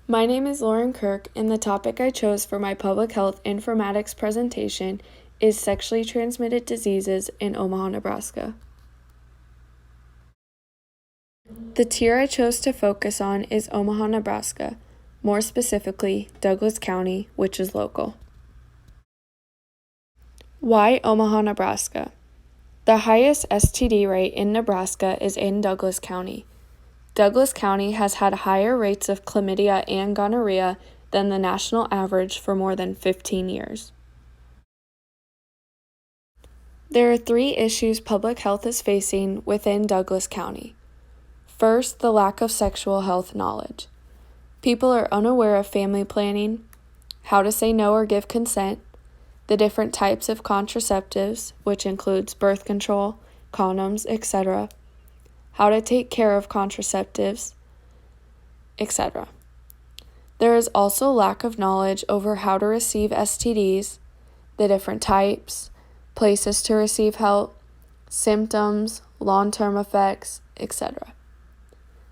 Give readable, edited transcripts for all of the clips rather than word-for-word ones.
My name is Lauren Kirke, and the topic I chose for my public health informatics presentation is sexually transmitted diseases in Omaha, Nebraska. The tier I chose to focus on is Omaha, Nebraska, more specifically Douglas County, which is local. Why Omaha, Nebraska? The highest STD rate in Nebraska is in Douglas County. Douglas County has had higher rates of chlamydia and gonorrhea than the national average for more than 15 years. There are 3 issues public health is facing within Douglas County. First, the lack of sexual health knowledge. People are unaware of family planning, how to say no or give consent, the different types of contraceptives, which includes birth control, condoms, etc., how to take care of contraceptives, etc. There is also lack of knowledge over how to receive STDs, the different types, places to receive help, symptoms, long-term effects, etc.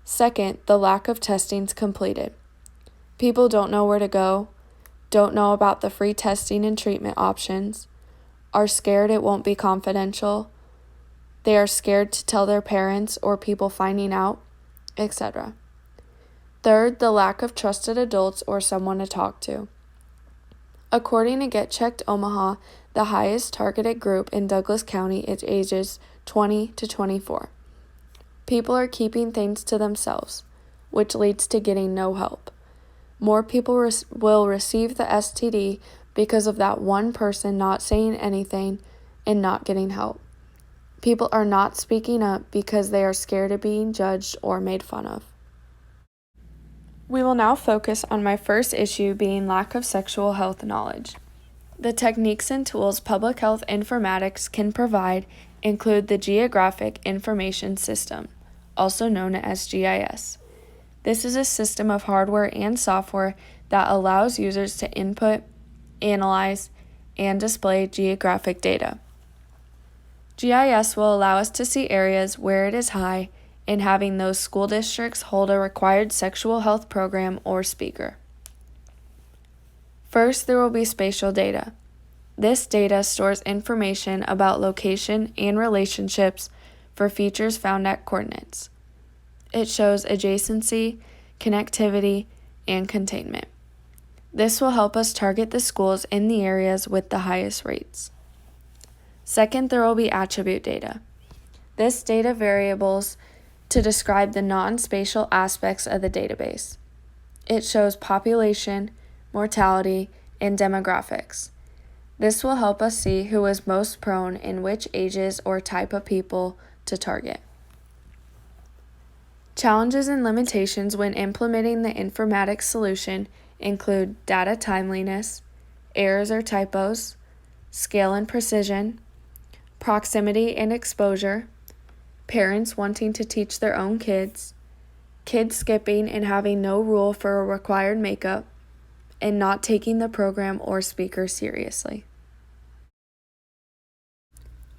Second, the lack of testings completed. People don't know where to go, don't know about the free testing and treatment options, are scared it won't be confidential, they are scared to tell their parents or people finding out, etc. Third, the lack of trusted adults or someone to talk to. According to Get Checked Omaha, the highest targeted group in Douglas County is ages 20 to 24. People are keeping things to themselves, which leads to getting no help. More people will receive the STD because of that one person not saying anything and not getting help. People are not speaking up because they are scared of being judged or made fun of. We will now focus on my first issue being lack of sexual health knowledge. The techniques and tools public health informatics can provide include the Geographic Information System, also known as GIS. This is a system of hardware and software that allows users to input, analyze, and display geographic data. GIS will allow us to see areas where it is high and having those school districts hold a required sexual health program or speaker. First, there will be spatial data. This data stores information about location and relationships for features found at coordinates. It shows adjacency, connectivity, and containment. This will help us target the schools in the areas with the highest rates. Second, there will be attribute data. This data variables to describe the non-spatial aspects of the database. It shows population, mortality, and demographics. This will help us see who is most prone in which ages or type of people to target. Challenges and limitations when implementing the informatics solution include data timeliness, errors or typos, scale and precision, proximity and exposure, parents wanting to teach their own kids skipping and having no rule for a required makeup, and not taking the program or speaker seriously.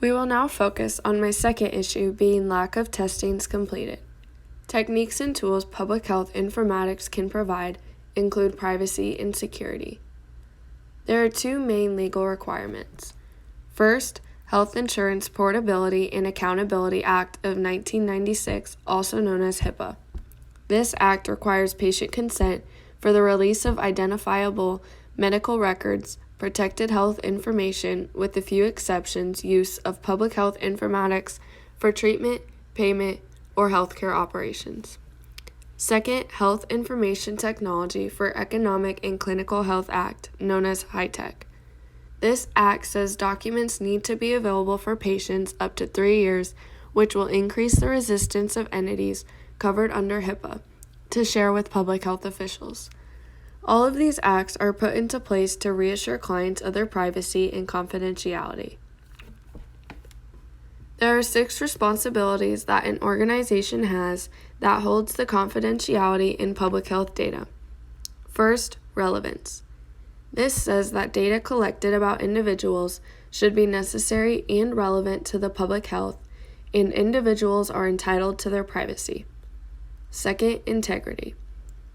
We will now focus on my second issue being lack of testings completed. Techniques and tools public health informatics can provide include privacy and security. There are 2 main legal requirements. First, Health Insurance Portability and Accountability Act of 1996, also known as HIPAA. This act requires patient consent for the release of identifiable medical records, protected health information, with a few exceptions, use of public health informatics for treatment, payment, or healthcare operations. Second, Health Information Technology for Economic and Clinical Health Act, known as HITECH. This act says documents need to be available for patients up to 3 years, which will increase the resistance of entities covered under HIPAA to share with public health officials. All of these acts are put into place to reassure clients of their privacy and confidentiality. There are 6 responsibilities that an organization has that holds the confidentiality in public health data. First, relevance. This says that data collected about individuals should be necessary and relevant to the public health, and individuals are entitled to their privacy. Second, integrity.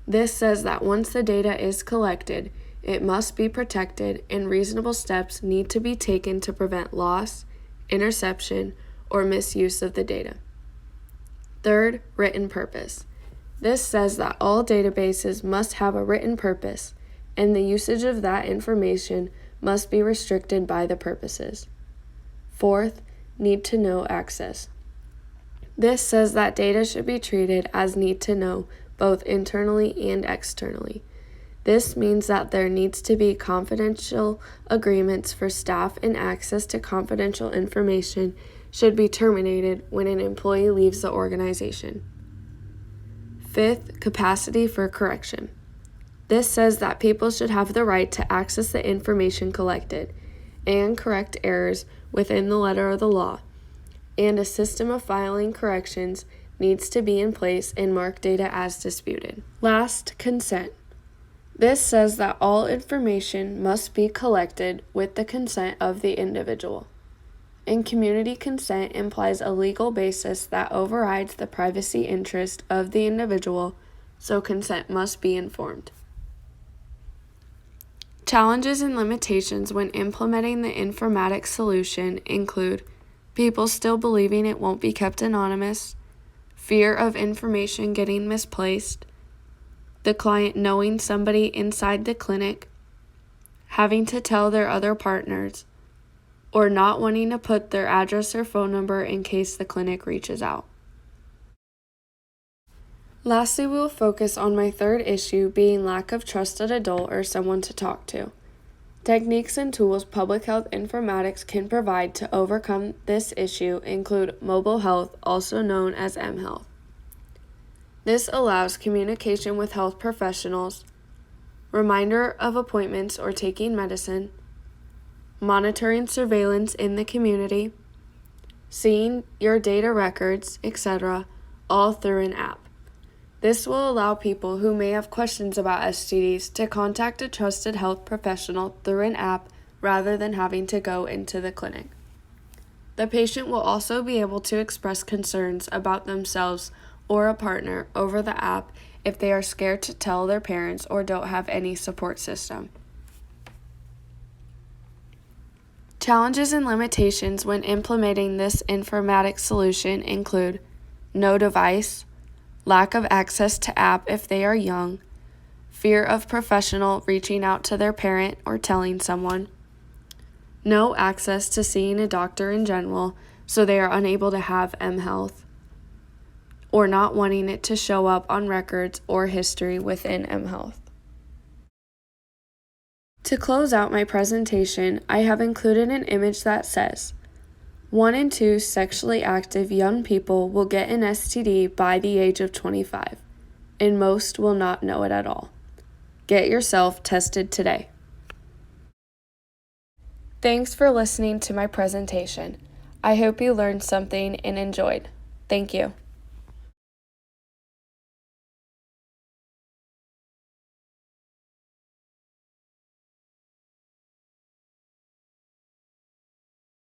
This says that once the data is collected, it must be protected and reasonable steps need to be taken to prevent loss, interception, or misuse of the data. Third, written purpose. This says that all databases must have a written purpose, and the usage of that information must be restricted by the purposes. Fourth, need to know access. This says that data should be treated as need to know both internally and externally. This means that there needs to be confidential agreements for staff, and access to confidential information should be terminated when an employee leaves the organization. Fifth, capacity for correction. This says that people should have the right to access the information collected and correct errors within the letter of the law, and a system of filing corrections needs to be in place and mark data as disputed. Last, consent. This says that all information must be collected with the consent of the individual. And community consent implies a legal basis that overrides the privacy interest of the individual, so consent must be informed. Challenges and limitations when implementing the informatics solution include people still believing it won't be kept anonymous, fear of information getting misplaced, the client knowing somebody inside the clinic, having to tell their other partners, or not wanting to put their address or phone number in case the clinic reaches out. Lastly, we will focus on my third issue being lack of trusted adult or someone to talk to. Techniques and tools public health informatics can provide to overcome this issue include mobile health, also known as mHealth. This allows communication with health professionals, reminder of appointments or taking medicine, monitoring surveillance in the community, seeing your data records, etc., all through an app. This will allow people who may have questions about STDs to contact a trusted health professional through an app rather than having to go into the clinic. The patient will also be able to express concerns about themselves or a partner over the app if they are scared to tell their parents or don't have any support system. Challenges and limitations when implementing this informatics solution include no device, lack of access to app if they are young, fear of professional reaching out to their parent or telling someone, no access to seeing a doctor in general, so they are unable to have mHealth, or not wanting it to show up on records or history within mHealth. To close out my presentation, I have included an image that says, 1 in 2 sexually active young people will get an STD by the age of 25, and most will not know it at all. Get yourself tested today. Thanks for listening to my presentation. I hope you learned something and enjoyed. Thank you.